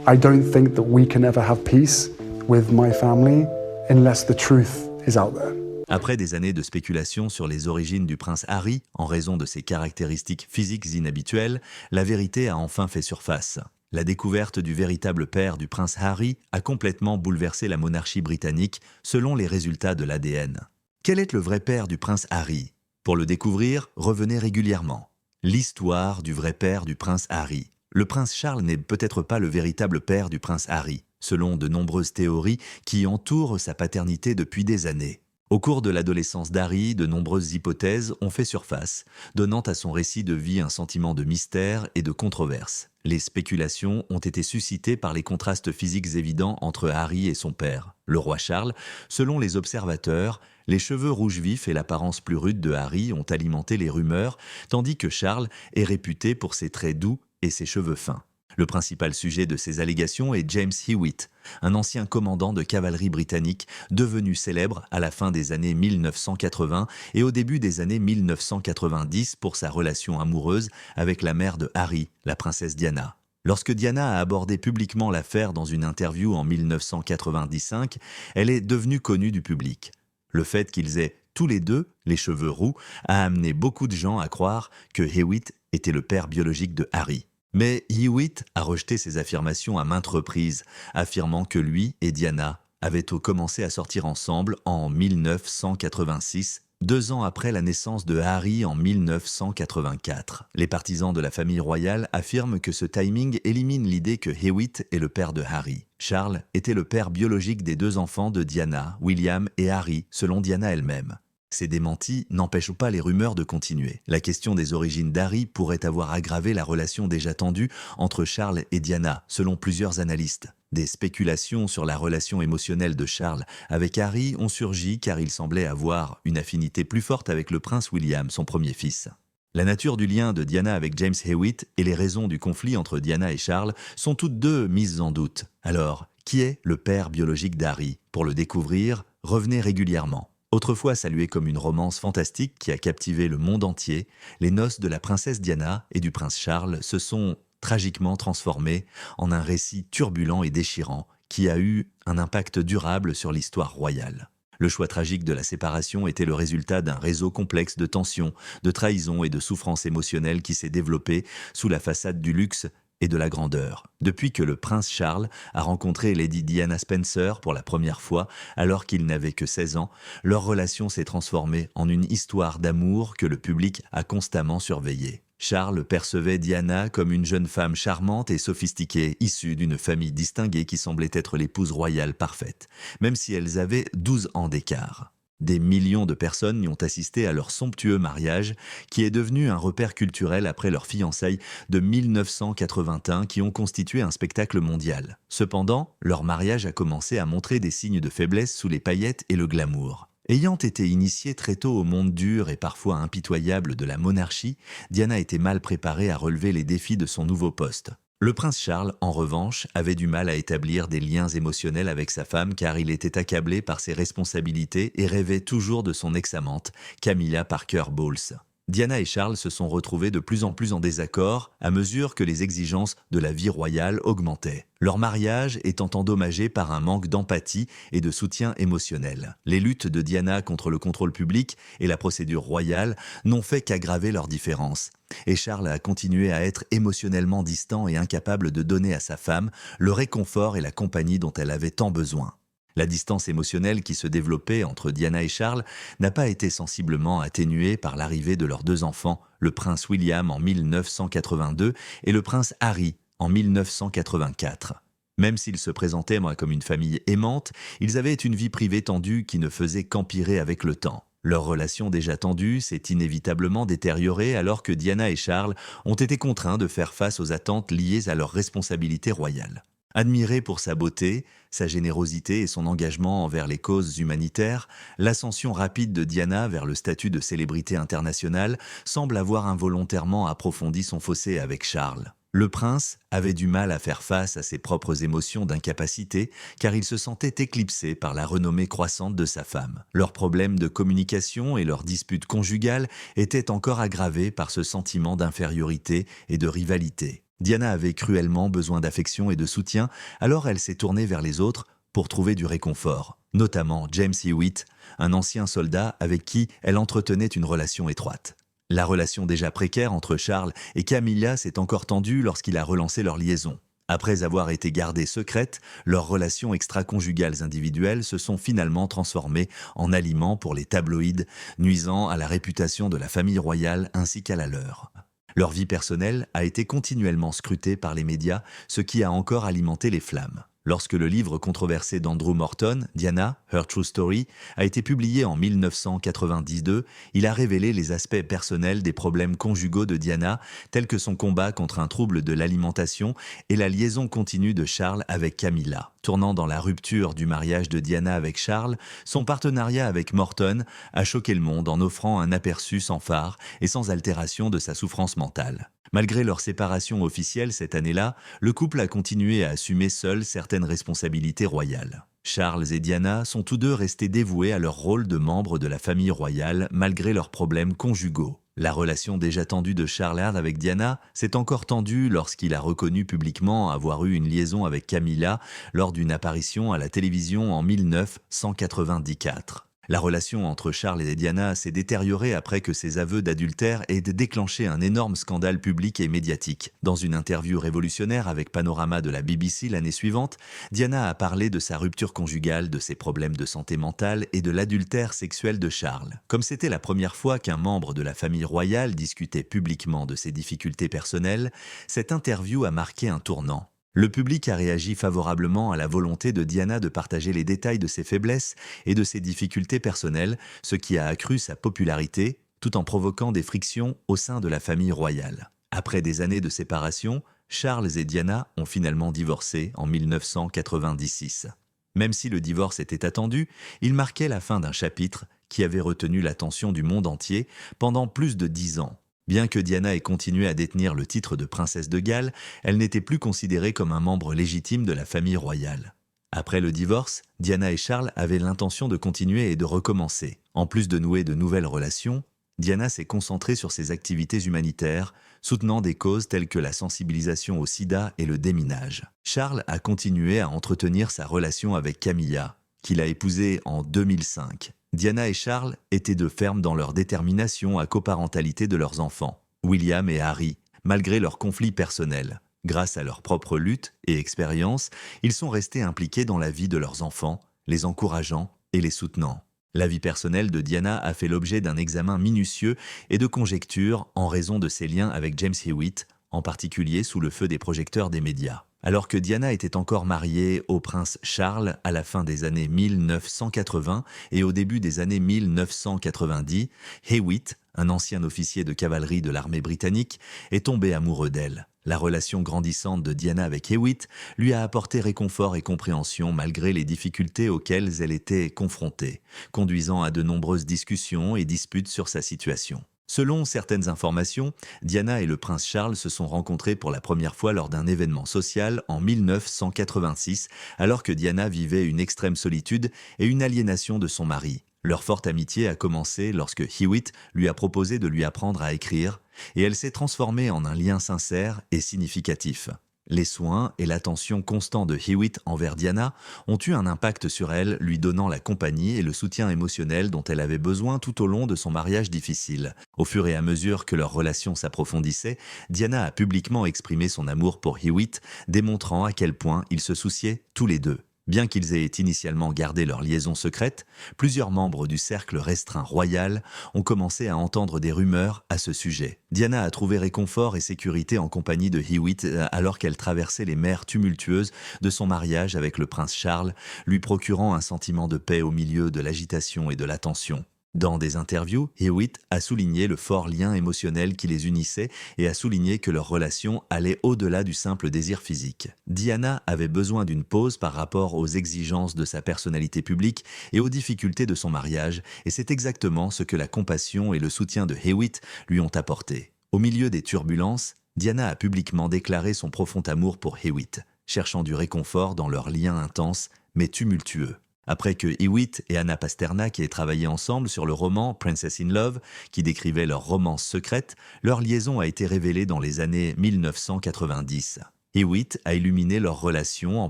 I don't think that we can ever have peace with my family unless the truth is out there. Après des années de spéculation sur les origines du prince Harry, en raison de ses caractéristiques physiques inhabituelles, la vérité a enfin fait surface. La découverte du véritable père du prince Harry a complètement bouleversé la monarchie britannique selon les résultats de l'ADN. Quel est le vrai père du prince Harry? Pour le découvrir, revenez régulièrement. L'histoire du vrai père du prince Harry. Le prince Charles n'est peut-être pas le véritable père du prince Harry, selon de nombreuses théories qui entourent sa paternité depuis des années. Au cours de l'adolescence d'Harry, de nombreuses hypothèses ont fait surface, donnant à son récit de vie un sentiment de mystère et de controverse. Les spéculations ont été suscitées par les contrastes physiques évidents entre Harry et son père, le roi Charles. Selon les observateurs, les cheveux rouges vifs et l'apparence plus rude de Harry ont alimenté les rumeurs, tandis que Charles est réputé pour ses traits doux et ses cheveux fins. Le principal sujet de ces allégations est James Hewitt, un ancien commandant de cavalerie britannique devenu célèbre à la fin des années 1980 et au début des années 1990 pour sa relation amoureuse avec la mère de Harry, la princesse Diana. Lorsque Diana a abordé publiquement l'affaire dans une interview en 1995, elle est devenue connue du public. Le fait qu'ils aient tous les deux les cheveux roux a amené beaucoup de gens à croire que Hewitt était le père biologique de Harry. Mais Hewitt a rejeté ces affirmations à maintes reprises, affirmant que lui et Diana avaient commencé à sortir ensemble en 1986, 2 ans après la naissance de Harry en 1984. Les partisans de la famille royale affirment que ce timing élimine l'idée que Hewitt est le père de Harry. Charles était le père biologique des 2 enfants de Diana, William et Harry, selon Diana elle-même. Ces démentis n'empêchent pas les rumeurs de continuer. La question des origines d'Harry pourrait avoir aggravé la relation déjà tendue entre Charles et Diana, selon plusieurs analystes. Des spéculations sur la relation émotionnelle de Charles avec Harry ont surgi car il semblait avoir une affinité plus forte avec le prince William, son premier fils. La nature du lien de Diana avec James Hewitt et les raisons du conflit entre Diana et Charles sont toutes deux mises en doute. Alors, qui est le père biologique d'Harry? Pour le découvrir, revenez régulièrement. Autrefois saluée comme une romance fantastique qui a captivé le monde entier, les noces de la princesse Diana et du prince Charles se sont tragiquement transformées en un récit turbulent et déchirant qui a eu un impact durable sur l'histoire royale. Le choix tragique de la séparation était le résultat d'un réseau complexe de tensions, de trahisons et de souffrances émotionnelles qui s'est développé sous la façade du luxe et de la grandeur. Depuis que le prince Charles a rencontré Lady Diana Spencer pour la première fois, alors qu'il n'avait que 16 ans, leur relation s'est transformée en une histoire d'amour que le public a constamment surveillée. Charles percevait Diana comme une jeune femme charmante et sophistiquée, issue d'une famille distinguée qui semblait être l'épouse royale parfaite, même si elles avaient 12 ans d'écart. Des millions de personnes y ont assisté à leur somptueux mariage, qui est devenu un repère culturel après leurs fiançailles de 1981 qui ont constitué un spectacle mondial. Cependant, leur mariage a commencé à montrer des signes de faiblesse sous les paillettes et le glamour. Ayant été initiée très tôt au monde dur et parfois impitoyable de la monarchie, Diana était mal préparée à relever les défis de son nouveau poste. Le prince Charles, en revanche, avait du mal à établir des liens émotionnels avec sa femme car il était accablé par ses responsabilités et rêvait toujours de son ex-amante, Camilla Parker Bowles. Diana et Charles se sont retrouvés de plus en plus en désaccord à mesure que les exigences de la vie royale augmentaient. Leur mariage étant endommagé par un manque d'empathie et de soutien émotionnel. Les luttes de Diana contre le contrôle public et la procédure royale n'ont fait qu'aggraver leurs différences. Et Charles a continué à être émotionnellement distant et incapable de donner à sa femme le réconfort et la compagnie dont elle avait tant besoin. La distance émotionnelle qui se développait entre Diana et Charles n'a pas été sensiblement atténuée par l'arrivée de leurs 2 enfants, le prince William en 1982 et le prince Harry en 1984. Même s'ils se présentaient comme une famille aimante, ils avaient une vie privée tendue qui ne faisait qu'empirer avec le temps. Leur relation déjà tendue s'est inévitablement détériorée alors que Diana et Charles ont été contraints de faire face aux attentes liées à leurs responsabilités royales. Admiré pour sa beauté, sa générosité et son engagement envers les causes humanitaires, l'ascension rapide de Diana vers le statut de célébrité internationale semble avoir involontairement approfondi son fossé avec Charles. Le prince avait du mal à faire face à ses propres émotions d'incapacité car il se sentait éclipsé par la renommée croissante de sa femme. Leurs problèmes de communication et leurs disputes conjugales étaient encore aggravés par ce sentiment d'infériorité et de rivalité. Diana avait cruellement besoin d'affection et de soutien, alors elle s'est tournée vers les autres pour trouver du réconfort, notamment James Hewitt, un ancien soldat avec qui elle entretenait une relation étroite. La relation déjà précaire entre Charles et Camilla s'est encore tendue lorsqu'il a relancé leur liaison. Après avoir été gardées secrètes, leurs relations extra-conjugales individuelles se sont finalement transformées en aliments pour les tabloïds, nuisant à la réputation de la famille royale ainsi qu'à la leur. Leur vie personnelle a été continuellement scrutée par les médias, ce qui a encore alimenté les flammes. Lorsque le livre controversé d'Andrew Morton, Diana, Her True Story, a été publié en 1992, il a révélé les aspects personnels des problèmes conjugaux de Diana, tels que son combat contre un trouble de l'alimentation et la liaison continue de Charles avec Camilla. Tournant dans la rupture du mariage de Diana avec Charles, son partenariat avec Morton a choqué le monde en offrant un aperçu sans phare et sans altération de sa souffrance mentale. Malgré leur séparation officielle cette année-là, le couple a continué à assumer seul certaines responsabilités royales. Charles et Diana sont tous deux restés dévoués à leur rôle de membres de la famille royale malgré leurs problèmes conjugaux. La relation déjà tendue de Charles avec Diana s'est encore tendue lorsqu'il a reconnu publiquement avoir eu une liaison avec Camilla lors d'une apparition à la télévision en 1994. La relation entre Charles et Diana s'est détériorée après que ses aveux d'adultère aient déclenché un énorme scandale public et médiatique. Dans une interview révolutionnaire avec Panorama de la BBC l'année suivante, Diana a parlé de sa rupture conjugale, de ses problèmes de santé mentale et de l'adultère sexuel de Charles. Comme c'était la première fois qu'un membre de la famille royale discutait publiquement de ses difficultés personnelles, cette interview a marqué un tournant. Le public a réagi favorablement à la volonté de Diana de partager les détails de ses faiblesses et de ses difficultés personnelles, ce qui a accru sa popularité, tout en provoquant des frictions au sein de la famille royale. Après des années de séparation, Charles et Diana ont finalement divorcé en 1996. Même si le divorce était attendu, il marquait la fin d'un chapitre qui avait retenu l'attention du monde entier pendant plus de 10 ans. Bien que Diana ait continué à détenir le titre de princesse de Galles, elle n'était plus considérée comme un membre légitime de la famille royale. Après le divorce, Diana et Charles avaient l'intention de continuer et de recommencer. En plus de nouer de nouvelles relations, Diana s'est concentrée sur ses activités humanitaires, soutenant des causes telles que la sensibilisation au sida et le déminage. Charles a continué à entretenir sa relation avec Camilla, qu'il a épousée en 2005. Diana et Charles étaient de fermes dans leur détermination à coparentalité de leurs enfants, William et Harry, malgré leurs conflits personnels. Grâce à leur propre lutte et expérience, ils sont restés impliqués dans la vie de leurs enfants, les encourageant et les soutenant. La vie personnelle de Diana a fait l'objet d'un examen minutieux et de conjectures en raison de ses liens avec James Hewitt, en particulier sous le feu des projecteurs des médias. Alors que Diana était encore mariée au prince Charles à la fin des années 1980 et au début des années 1990, Hewitt, un ancien officier de cavalerie de l'armée britannique, est tombé amoureux d'elle. La relation grandissante de Diana avec Hewitt lui a apporté réconfort et compréhension malgré les difficultés auxquelles elle était confrontée, conduisant à de nombreuses discussions et disputes sur sa situation. Selon certaines informations, Diana et le prince Charles se sont rencontrés pour la première fois lors d'un événement social en 1986, alors que Diana vivait une extrême solitude et une aliénation de son mari. Leur forte amitié a commencé lorsque Hewitt lui a proposé de lui apprendre à écrire, et elle s'est transformée en un lien sincère et significatif. Les soins et l'attention constants de Hewitt envers Diana ont eu un impact sur elle, lui donnant la compagnie et le soutien émotionnel dont elle avait besoin tout au long de son mariage difficile. Au fur et à mesure que leur relation s'approfondissait, Diana a publiquement exprimé son amour pour Hewitt, démontrant à quel point ils se souciaient tous les deux. Bien qu'ils aient initialement gardé leur liaison secrète, plusieurs membres du cercle restreint royal ont commencé à entendre des rumeurs à ce sujet. Diana a trouvé réconfort et sécurité en compagnie de Hewitt alors qu'elle traversait les mers tumultueuses de son mariage avec le prince Charles, lui procurant un sentiment de paix au milieu de l'agitation et de la tension. Dans des interviews, Hewitt a souligné le fort lien émotionnel qui les unissait et a souligné que leur relation allait au-delà du simple désir physique. Diana avait besoin d'une pause par rapport aux exigences de sa personnalité publique et aux difficultés de son mariage, et c'est exactement ce que la compassion et le soutien de Hewitt lui ont apporté. Au milieu des turbulences, Diana a publiquement déclaré son profond amour pour Hewitt, cherchant du réconfort dans leur lien intense mais tumultueux. Après que Hewitt et Anna Pasternak aient travaillé ensemble sur le roman Princess in Love, qui décrivait leur romance secrète, leur liaison a été révélée dans les années 1990. Hewitt a illuminé leur relation en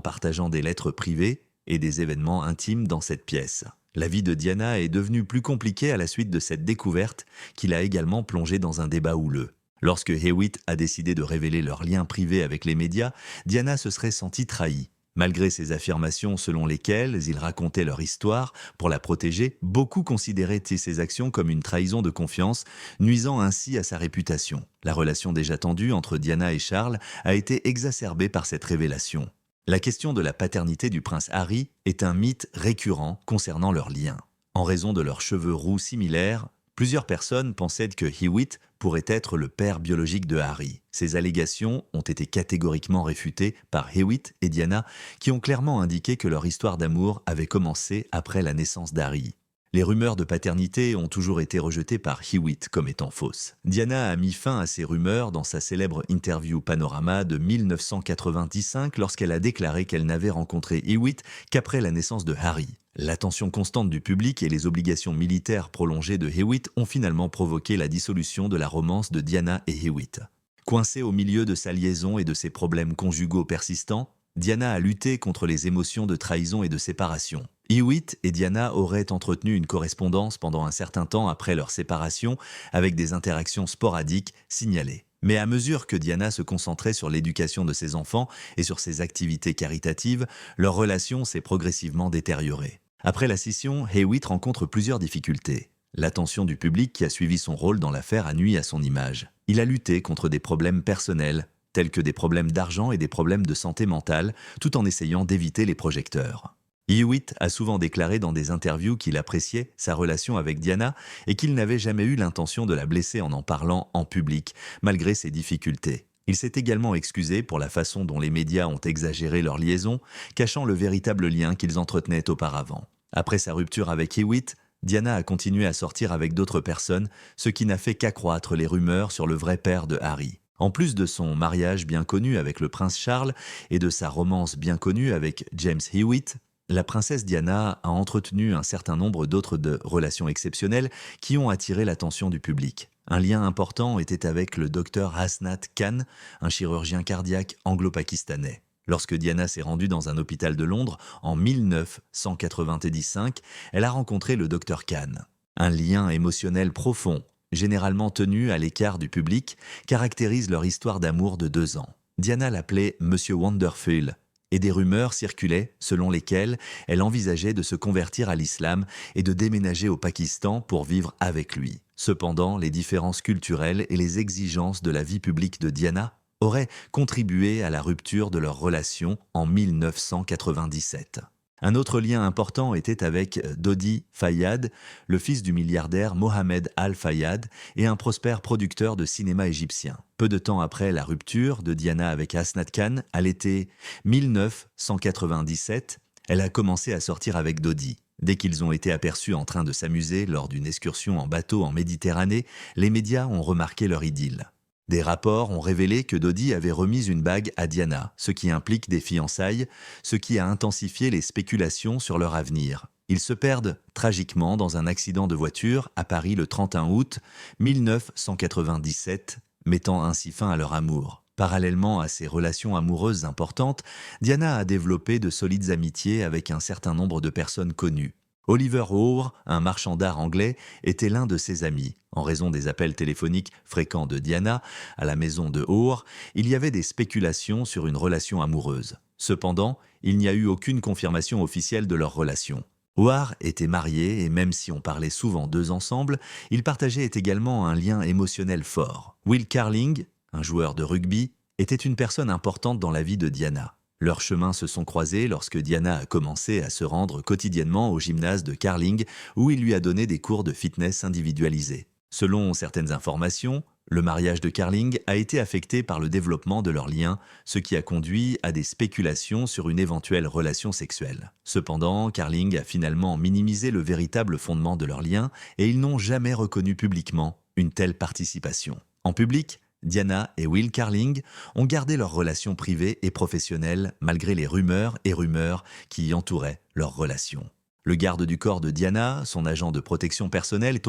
partageant des lettres privées et des événements intimes dans cette pièce. La vie de Diana est devenue plus compliquée à la suite de cette découverte qui l'a également plongée dans un débat houleux. Lorsque Hewitt a décidé de révéler leur lien privé avec les médias, Diana se serait sentie trahie. Malgré ces affirmations selon lesquelles ils racontaient leur histoire pour la protéger, beaucoup considéraient ces actions comme une trahison de confiance, nuisant ainsi à sa réputation. La relation déjà tendue entre Diana et Charles a été exacerbée par cette révélation. La question de la paternité du prince Harry est un mythe récurrent concernant leur lien. En raison de leurs cheveux roux similaires, plusieurs personnes pensaient que Hewitt pourrait être le père biologique de Harry. Ces allégations ont été catégoriquement réfutées par Hewitt et Diana, qui ont clairement indiqué que leur histoire d'amour avait commencé après la naissance d'Harry. Les rumeurs de paternité ont toujours été rejetées par Hewitt comme étant fausses. Diana a mis fin à ces rumeurs dans sa célèbre interview Panorama de 1995 lorsqu'elle a déclaré qu'elle n'avait rencontré Hewitt qu'après la naissance de Harry. L'attention constante du public et les obligations militaires prolongées de Hewitt ont finalement provoqué la dissolution de la romance de Diana et Hewitt. Coincée au milieu de sa liaison et de ses problèmes conjugaux persistants, Diana a lutté contre les émotions de trahison et de séparation. Hewitt et Diana auraient entretenu une correspondance pendant un certain temps après leur séparation, avec des interactions sporadiques signalées. Mais à mesure que Diana se concentrait sur l'éducation de ses enfants et sur ses activités caritatives, leur relation s'est progressivement détériorée. Après la scission, Hewitt rencontre plusieurs difficultés. L'attention du public qui a suivi son rôle dans l'affaire a nui à son image. Il a lutté contre des problèmes personnels, tels que des problèmes d'argent et des problèmes de santé mentale, tout en essayant d'éviter les projecteurs. Hewitt a souvent déclaré dans des interviews qu'il appréciait sa relation avec Diana et qu'il n'avait jamais eu l'intention de la blesser en parlant en public, malgré ses difficultés. Il s'est également excusé pour la façon dont les médias ont exagéré leur liaison, cachant le véritable lien qu'ils entretenaient auparavant. Après sa rupture avec Hewitt, Diana a continué à sortir avec d'autres personnes, ce qui n'a fait qu'accroître les rumeurs sur le vrai père de Harry. En plus de son mariage bien connu avec le prince Charles et de sa romance bien connue avec James Hewitt, la princesse Diana a entretenu un certain nombre d'autres relations exceptionnelles qui ont attiré l'attention du public. Un lien important était avec le docteur Hasnat Khan, un chirurgien cardiaque anglo-pakistanais. Lorsque Diana s'est rendue dans un hôpital de Londres en 1995, elle a rencontré le docteur Khan. Un lien émotionnel profond, généralement tenu à l'écart du public, caractérise leur histoire d'amour de 2 ans. Diana l'appelait Monsieur Wonderful, et des rumeurs circulaient selon lesquelles elle envisageait de se convertir à l'islam et de déménager au Pakistan pour vivre avec lui. Cependant, les différences culturelles et les exigences de la vie publique de Diana auraient contribué à la rupture de leur relation en 1997. Un autre lien important était avec Dodi Fayad, le fils du milliardaire Mohamed Al-Fayad et un prospère producteur de cinéma égyptien. Peu de temps après la rupture de Diana avec Hasnat Khan, à l'été 1997, elle a commencé à sortir avec Dodi. Dès qu'ils ont été aperçus en train de s'amuser lors d'une excursion en bateau en Méditerranée, les médias ont remarqué leur idylle. Des rapports ont révélé que Dodi avait remis une bague à Diana, ce qui implique des fiançailles, ce qui a intensifié les spéculations sur leur avenir. Ils se perdent tragiquement dans un accident de voiture à Paris le 31 août 1997, mettant ainsi fin à leur amour. Parallèlement à ces relations amoureuses importantes, Diana a développé de solides amitiés avec un certain nombre de personnes connues. Oliver Hoare, un marchand d'art anglais, était l'un de ses amis. En raison des appels téléphoniques fréquents de Diana à la maison de Hoare, il y avait des spéculations sur une relation amoureuse. Cependant, il n'y a eu aucune confirmation officielle de leur relation. Hoare était marié et même si on parlait souvent d'eux ensemble, ils partageaient également un lien émotionnel fort. Will Carling, un joueur de rugby, était une personne importante dans la vie de Diana. Leurs chemins se sont croisés lorsque Diana a commencé à se rendre quotidiennement au gymnase de Carling où il lui a donné des cours de fitness individualisés. Selon certaines informations, le mariage de Carling a été affecté par le développement de leur lien, ce qui a conduit à des spéculations sur une éventuelle relation sexuelle. Cependant, Carling a finalement minimisé le véritable fondement de leur lien et ils n'ont jamais reconnu publiquement une telle participation. En public, Diana et Will Carling ont gardé leur relation privée et professionnelle malgré les rumeurs qui entouraient leur relation. Le garde du corps de Diana, son agent de protection personnelle,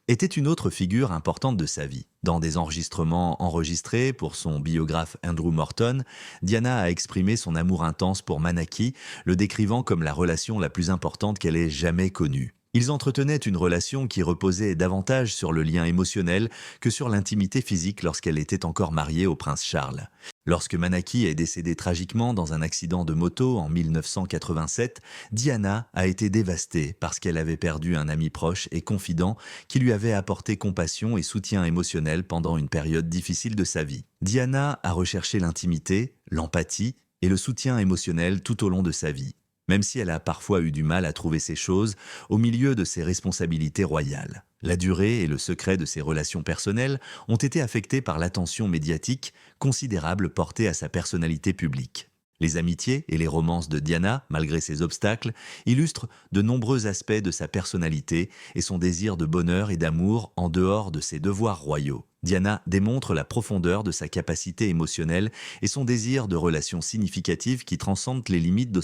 était une autre figure importante de sa vie. Dans des enregistrements enregistrés pour son biographe Andrew Morton, Diana a exprimé son amour intense pour Manaki, le décrivant comme la relation la plus importante qu'elle ait jamais connue. Ils entretenaient une relation qui reposait davantage sur le lien émotionnel que sur l'intimité physique lorsqu'elle était encore mariée au prince Charles. Lorsque Manaki est décédée tragiquement dans un accident de moto en 1987, Diana a été dévastée parce qu'elle avait perdu un ami proche et confident qui lui avait apporté compassion et soutien émotionnel pendant une période difficile de sa vie. Diana a recherché l'intimité, l'empathie et le soutien émotionnel tout au long de sa vie, même si elle a parfois eu du mal à trouver ces choses au milieu de ses responsabilités royales. La durée et le secret de ses relations personnelles ont été affectés par l'attention médiatique considérable portée à sa personnalité publique. Les amitiés et les romances de Diana, malgré ses obstacles, illustrent de nombreux aspects de sa personnalité et son désir de bonheur et d'amour en dehors de ses devoirs royaux. Diana démontre la profondeur de sa capacité émotionnelle et son désir de relations significatives qui transcendent les limites de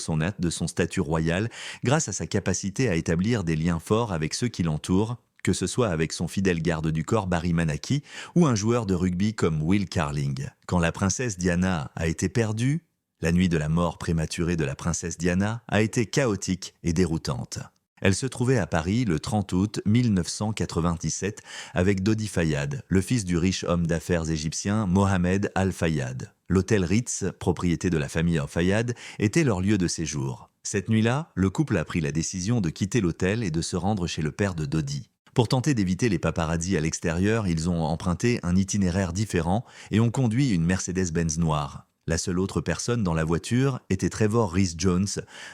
son statut royal grâce à sa capacité à établir des liens forts avec ceux qui l'entourent, que ce soit avec son fidèle garde du corps Barry Manaki ou un joueur de rugby comme Will Carling. Quand la princesse Diana a été perdue, la nuit de la mort prématurée de la princesse Diana a été chaotique et déroutante. Elle se trouvait à Paris le 30 août 1997 avec Dodi Fayad, le fils du riche homme d'affaires égyptien Mohamed Al-Fayad. L'hôtel Ritz, propriété de la famille Al-Fayad, était leur lieu de séjour. Cette nuit-là, le couple a pris la décision de quitter l'hôtel et de se rendre chez le père de Dodi. Pour tenter d'éviter les paparazzis à l'extérieur, ils ont emprunté un itinéraire différent et ont conduit une Mercedes-Benz noire. La seule autre personne dans la voiture était Trevor Rhys-Jones,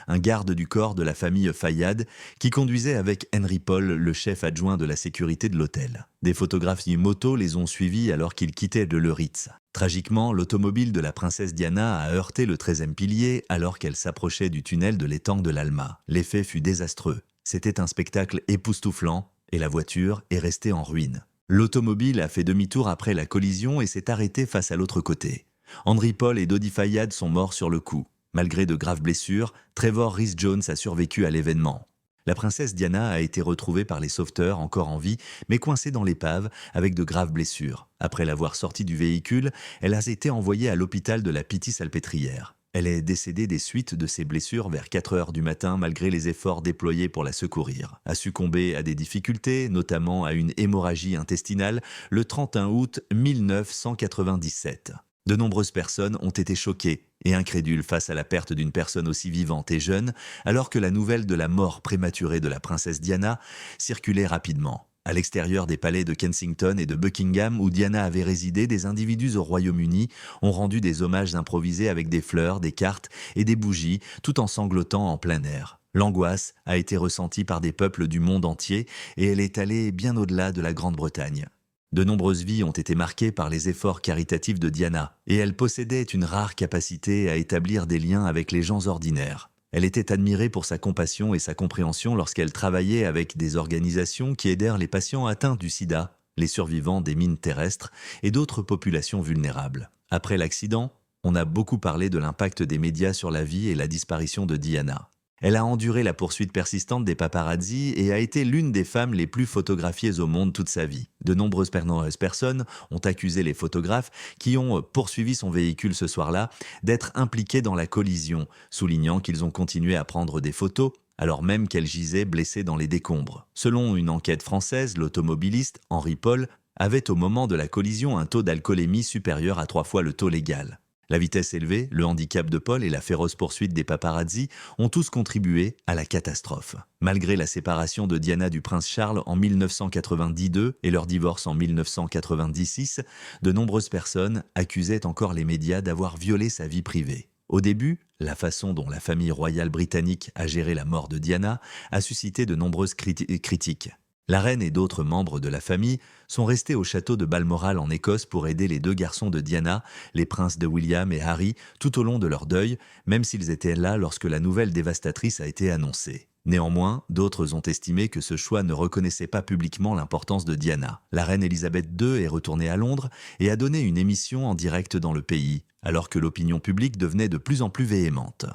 un garde du corps de la famille Fayad, qui conduisait avec Henry Paul, le chef adjoint de la sécurité de l'hôtel. Des photographies moto les ont suivis alors qu'ils quittaient le Ritz. Tragiquement, l'automobile de la princesse Diana a heurté le 13e pilier alors qu'elle s'approchait du tunnel de l'étang de l'Alma. L'effet fut désastreux. C'était un spectacle époustouflant et la voiture est restée en ruine. L'automobile a fait demi-tour après la collision et s'est arrêtée face à l'autre côté. Henry Paul et Dodi Fayad sont morts sur le coup. Malgré de graves blessures, Trevor Rhys-Jones a survécu à l'événement. La princesse Diana a été retrouvée par les sauveteurs encore en vie, mais coincée dans l'épave avec de graves blessures. Après l'avoir sortie du véhicule, elle a été envoyée à l'hôpital de la Pitié-Salpêtrière. Elle est décédée des suites de ses blessures vers 4 heures du matin malgré les efforts déployés pour la secourir. A succombé à des difficultés, notamment à une hémorragie intestinale, le 31 août 1997. De nombreuses personnes ont été choquées et incrédules face à la perte d'une personne aussi vivante et jeune, alors que la nouvelle de la mort prématurée de la princesse Diana circulait rapidement. À l'extérieur des palais de Kensington et de Buckingham, où Diana avait résidé, des individus au Royaume-Uni ont rendu des hommages improvisés avec des fleurs, des cartes et des bougies, tout en sanglotant en plein air. L'angoisse a été ressentie par des peuples du monde entier et elle est allée bien au-delà de la Grande-Bretagne. De nombreuses vies ont été marquées par les efforts caritatifs de Diana, et elle possédait une rare capacité à établir des liens avec les gens ordinaires. Elle était admirée pour sa compassion et sa compréhension lorsqu'elle travaillait avec des organisations qui aidèrent les patients atteints du sida, les survivants des mines terrestres et d'autres populations vulnérables. Après l'accident, on a beaucoup parlé de l'impact des médias sur la vie et la disparition de Diana. Elle a enduré la poursuite persistante des paparazzis et a été l'une des femmes les plus photographiées au monde toute sa vie. De nombreuses personnes ont accusé les photographes qui ont poursuivi son véhicule ce soir-là d'être impliqués dans la collision, soulignant qu'ils ont continué à prendre des photos alors même qu'elle gisait blessée dans les décombres. Selon une enquête française, l'automobiliste Henry Paul avait au moment de la collision un taux d'alcoolémie supérieur à 3 fois le taux légal. La vitesse élevée, le handicap de Paul et la féroce poursuite des paparazzis ont tous contribué à la catastrophe. Malgré la séparation de Diana du prince Charles en 1992 et leur divorce en 1996, de nombreuses personnes accusaient encore les médias d'avoir violé sa vie privée. Au début, la façon dont la famille royale britannique a géré la mort de Diana a suscité de nombreuses critiques. La reine et d'autres membres de la famille sont restés au château de Balmoral en Écosse pour aider les 2 garçons de Diana, les princes de William et Harry, tout au long de leur deuil, même s'ils étaient là lorsque la nouvelle dévastatrice a été annoncée. Néanmoins, d'autres ont estimé que ce choix ne reconnaissait pas publiquement l'importance de Diana. La reine Elisabeth II est retournée à Londres et a donné une émission en direct dans le pays, alors que l'opinion publique devenait de plus en plus véhémente.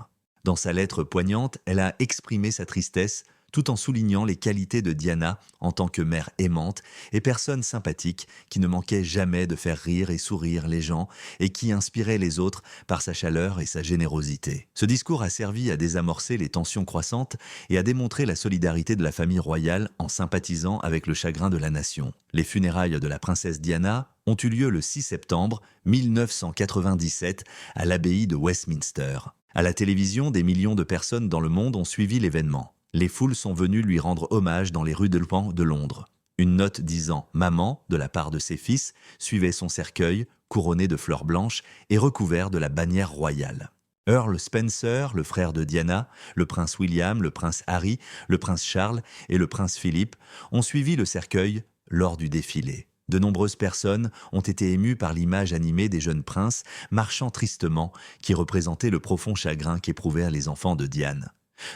Dans sa lettre poignante, elle a exprimé sa tristesse, tout en soulignant les qualités de Diana en tant que mère aimante et personne sympathique qui ne manquait jamais de faire rire et sourire les gens et qui inspirait les autres par sa chaleur et sa générosité. Ce discours a servi à désamorcer les tensions croissantes et à démontrer la solidarité de la famille royale en sympathisant avec le chagrin de la nation. Les funérailles de la princesse Diana ont eu lieu le 6 septembre 1997 à l'abbaye de Westminster. À la télévision, des millions de personnes dans le monde ont suivi l'événement. Les foules sont venues lui rendre hommage dans les rues de Londres. Une note disant « Maman » de la part de ses fils suivait son cercueil, couronné de fleurs blanches et recouvert de la bannière royale. Earl Spencer, le frère de Diana, le prince William, le prince Harry, le prince Charles et le prince Philippe ont suivi le cercueil lors du défilé. De nombreuses personnes ont été émues par l'image animée des jeunes princes marchant tristement qui représentait le profond chagrin qu'éprouvèrent les enfants de Diane.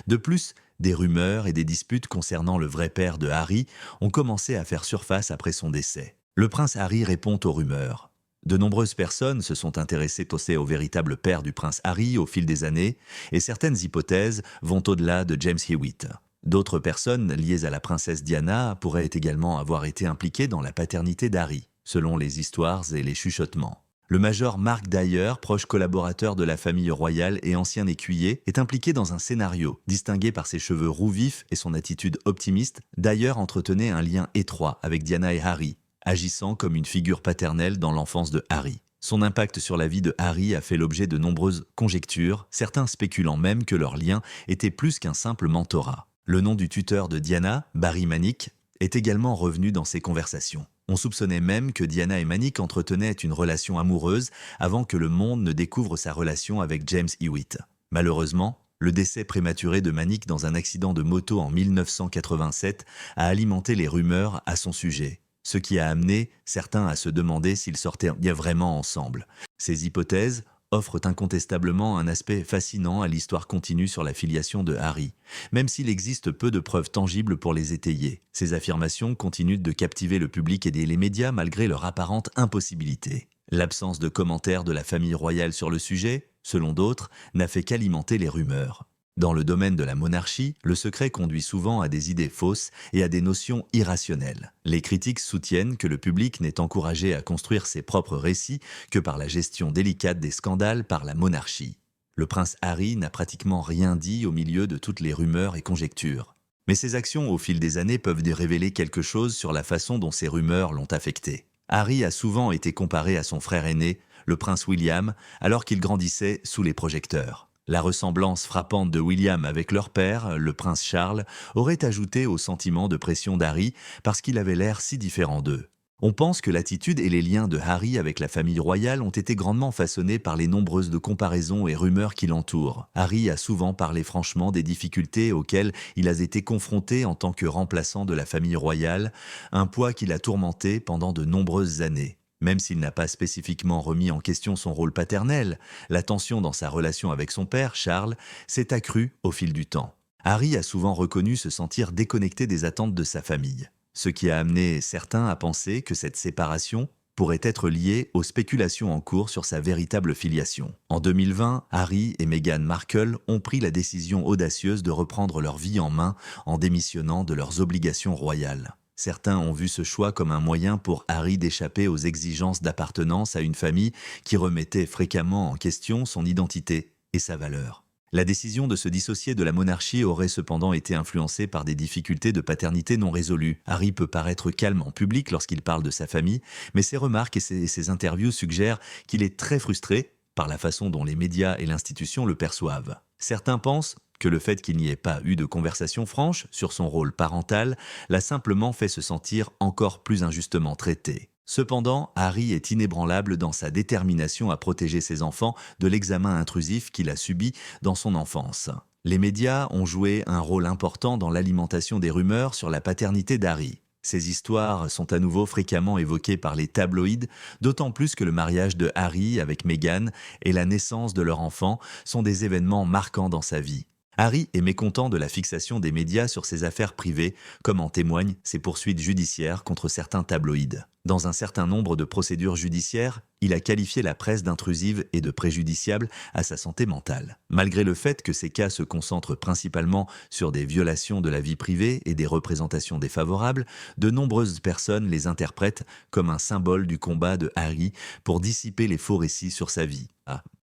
De plus, des rumeurs et des disputes concernant le vrai père de Harry ont commencé à faire surface après son décès. Le prince Harry répond aux rumeurs. De nombreuses personnes se sont intéressées aussi au véritable père du prince Harry au fil des années, et certaines hypothèses vont au-delà de James Hewitt. D'autres personnes liées à la princesse Diana pourraient également avoir été impliquées dans la paternité d'Harry, selon les histoires et les chuchotements. Le major Mark Dyer, proche collaborateur de la famille royale et ancien écuyer, est impliqué dans un scénario. Distingué par ses cheveux roux vifs et son attitude optimiste, Dyer entretenait un lien étroit avec Diana et Harry, agissant comme une figure paternelle dans l'enfance de Harry. Son impact sur la vie de Harry a fait l'objet de nombreuses conjectures, certains spéculant même que leur lien était plus qu'un simple mentorat. Le nom du tuteur de Diana, Barry Manick, est également revenu dans ces conversations. On soupçonnait même que Diana et Manick entretenaient une relation amoureuse avant que le monde ne découvre sa relation avec James Hewitt. Malheureusement, le décès prématuré de Manick dans un accident de moto en 1987 a alimenté les rumeurs à son sujet, ce qui a amené certains à se demander s'ils sortaient vraiment ensemble. Ces hypothèses offrent incontestablement un aspect fascinant à l'histoire continue sur la filiation de Harry, même s'il existe peu de preuves tangibles pour les étayer. Ces affirmations continuent de captiver le public et les médias malgré leur apparente impossibilité. L'absence de commentaires de la famille royale sur le sujet, selon d'autres, n'a fait qu'alimenter les rumeurs. Dans le domaine de la monarchie, le secret conduit souvent à des idées fausses et à des notions irrationnelles. Les critiques soutiennent que le public n'est encouragé à construire ses propres récits que par la gestion délicate des scandales par la monarchie. Le prince Harry n'a pratiquement rien dit au milieu de toutes les rumeurs et conjectures. Mais ses actions au fil des années peuvent révéler quelque chose sur la façon dont ces rumeurs l'ont affecté. Harry a souvent été comparé à son frère aîné, le prince William, alors qu'il grandissait sous les projecteurs. La ressemblance frappante de William avec leur père, le prince Charles, aurait ajouté au sentiment de pression d'Harry parce qu'il avait l'air si différent d'eux. On pense que l'attitude et les liens de Harry avec la famille royale ont été grandement façonnés par les nombreuses comparaisons et rumeurs qui l'entourent. Harry a souvent parlé franchement des difficultés auxquelles il a été confronté en tant que remplaçant de la famille royale, un poids qui l'a tourmenté pendant de nombreuses années. Même s'il n'a pas spécifiquement remis en question son rôle paternel, la tension dans sa relation avec son père, Charles, s'est accrue au fil du temps. Harry a souvent reconnu se sentir déconnecté des attentes de sa famille, ce qui a amené certains à penser que cette séparation pourrait être liée aux spéculations en cours sur sa véritable filiation. En 2020, Harry et Meghan Markle ont pris la décision audacieuse de reprendre leur vie en main en démissionnant de leurs obligations royales. Certains ont vu ce choix comme un moyen pour Harry d'échapper aux exigences d'appartenance à une famille qui remettait fréquemment en question son identité et sa valeur. La décision de se dissocier de la monarchie aurait cependant été influencée par des difficultés de paternité non résolues. Harry peut paraître calme en public lorsqu'il parle de sa famille, mais ses remarques et ses interviews suggèrent qu'il est très frustré par la façon dont les médias et l'institution le perçoivent. Certains pensent que le fait qu'il n'y ait pas eu de conversation franche sur son rôle parental l'a simplement fait se sentir encore plus injustement traité. Cependant, Harry est inébranlable dans sa détermination à protéger ses enfants de l'examen intrusif qu'il a subi dans son enfance. Les médias ont joué un rôle important dans l'alimentation des rumeurs sur la paternité d'Harry. Ces histoires sont à nouveau fréquemment évoquées par les tabloïds, d'autant plus que le mariage de Harry avec Meghan et la naissance de leur enfant sont des événements marquants dans sa vie. Harry est mécontent de la fixation des médias sur ses affaires privées, comme en témoignent ses poursuites judiciaires contre certains tabloïds. Dans un certain nombre de procédures judiciaires, il a qualifié la presse d'intrusive et de préjudiciable à sa santé mentale. Malgré le fait que ces cas se concentrent principalement sur des violations de la vie privée et des représentations défavorables, de nombreuses personnes les interprètent comme un symbole du combat de Harry pour dissiper les faux récits sur sa vie.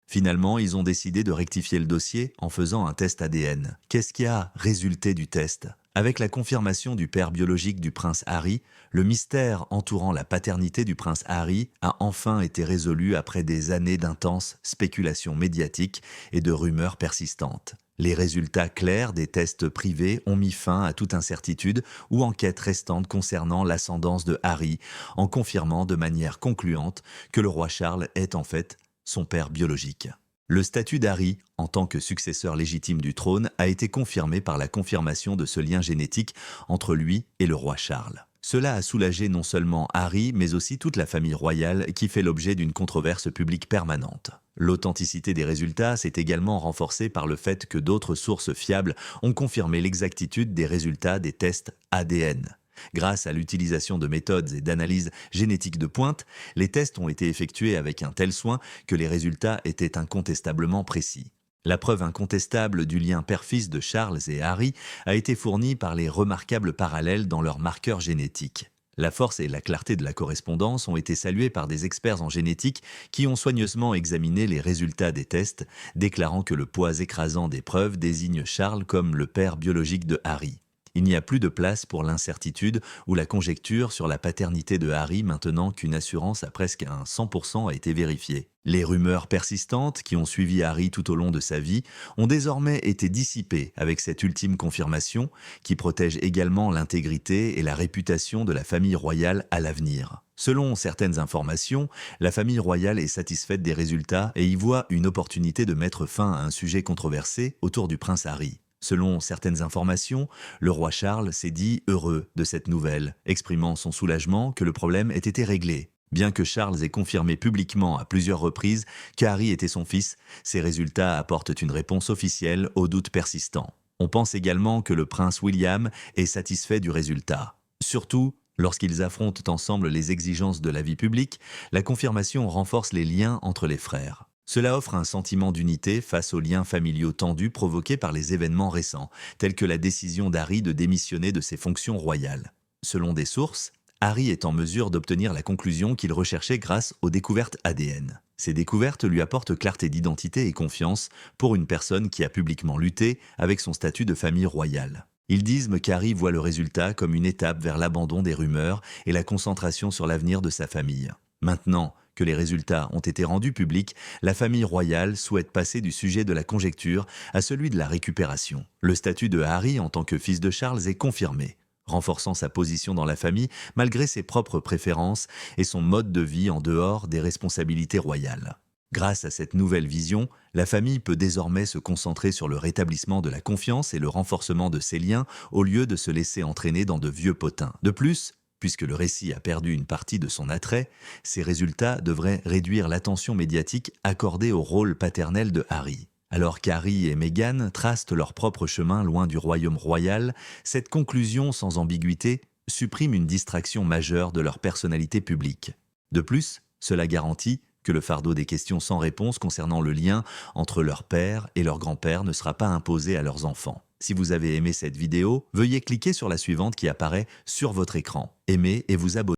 Finalement, ils ont décidé de rectifier le dossier en faisant un test ADN. Qu'est-ce qui a résulté du test? Avec la confirmation du père biologique du prince Harry, le mystère entourant la paternité du prince Harry a enfin été résolu après des années d'intenses spéculations médiatiques et de rumeurs persistantes. Les résultats clairs des tests privés ont mis fin à toute incertitude ou enquête restante concernant l'ascendance de Harry, en confirmant de manière concluante que le roi Charles est en fait son père biologique. Le statut d'Harry, en tant que successeur légitime du trône, a été confirmé par la confirmation de ce lien génétique entre lui et le roi Charles. Cela a soulagé non seulement Harry, mais aussi toute la famille royale qui fait l'objet d'une controverse publique permanente. L'authenticité des résultats s'est également renforcée par le fait que d'autres sources fiables ont confirmé l'exactitude des résultats des tests ADN. Grâce à l'utilisation de méthodes et d'analyses génétiques de pointe, les tests ont été effectués avec un tel soin que les résultats étaient incontestablement précis. La preuve incontestable du lien père-fils de Charles et Harry a été fournie par les remarquables parallèles dans leurs marqueurs génétiques. La force et la clarté de la correspondance ont été saluées par des experts en génétique qui ont soigneusement examiné les résultats des tests, déclarant que le poids écrasant des preuves désigne Charles comme le père biologique de Harry. Il n'y a plus de place pour l'incertitude ou la conjecture sur la paternité de Harry maintenant qu'une assurance à presque un 100% a été vérifiée. Les rumeurs persistantes qui ont suivi Harry tout au long de sa vie ont désormais été dissipées avec cette ultime confirmation qui protège également l'intégrité et la réputation de la famille royale à l'avenir. Selon certaines informations, la famille royale est satisfaite des résultats et y voit une opportunité de mettre fin à un sujet controversé autour du prince Harry. Selon certaines informations, le roi Charles s'est dit heureux de cette nouvelle, exprimant son soulagement que le problème ait été réglé. Bien que Charles ait confirmé publiquement à plusieurs reprises qu'Harry était son fils, ces résultats apportent une réponse officielle aux doutes persistants. On pense également que le prince William est satisfait du résultat. Surtout, lorsqu'ils affrontent ensemble les exigences de la vie publique, la confirmation renforce les liens entre les frères. Cela offre un sentiment d'unité face aux liens familiaux tendus provoqués par les événements récents, tels que la décision d'Harry de démissionner de ses fonctions royales. Selon des sources, Harry est en mesure d'obtenir la conclusion qu'il recherchait grâce aux découvertes ADN. Ces découvertes lui apportent clarté d'identité et confiance pour une personne qui a publiquement lutté avec son statut de famille royale. Ils disent qu'Harry voit le résultat comme une étape vers l'abandon des rumeurs et la concentration sur l'avenir de sa famille. Maintenant que les résultats ont été rendus publics, la famille royale souhaite passer du sujet de la conjecture à celui de la récupération. Le statut de Harry en tant que fils de Charles est confirmé, renforçant sa position dans la famille malgré ses propres préférences et son mode de vie en dehors des responsabilités royales. Grâce à cette nouvelle vision, la famille peut désormais se concentrer sur le rétablissement de la confiance et le renforcement de ses liens au lieu de se laisser entraîner dans de vieux potins. De plus, puisque le récit a perdu une partie de son attrait, ces résultats devraient réduire l'attention médiatique accordée au rôle paternel de Harry. Alors qu'Harry et Meghan tracent leur propre chemin loin du royaume royal, cette conclusion sans ambiguïté supprime une distraction majeure de leur personnalité publique. De plus, cela garantit que le fardeau des questions sans réponse concernant le lien entre leur père et leur grand-père ne sera pas imposé à leurs enfants. Si vous avez aimé cette vidéo, veuillez cliquer sur la suivante qui apparaît sur votre écran. Aimez et vous abonnez.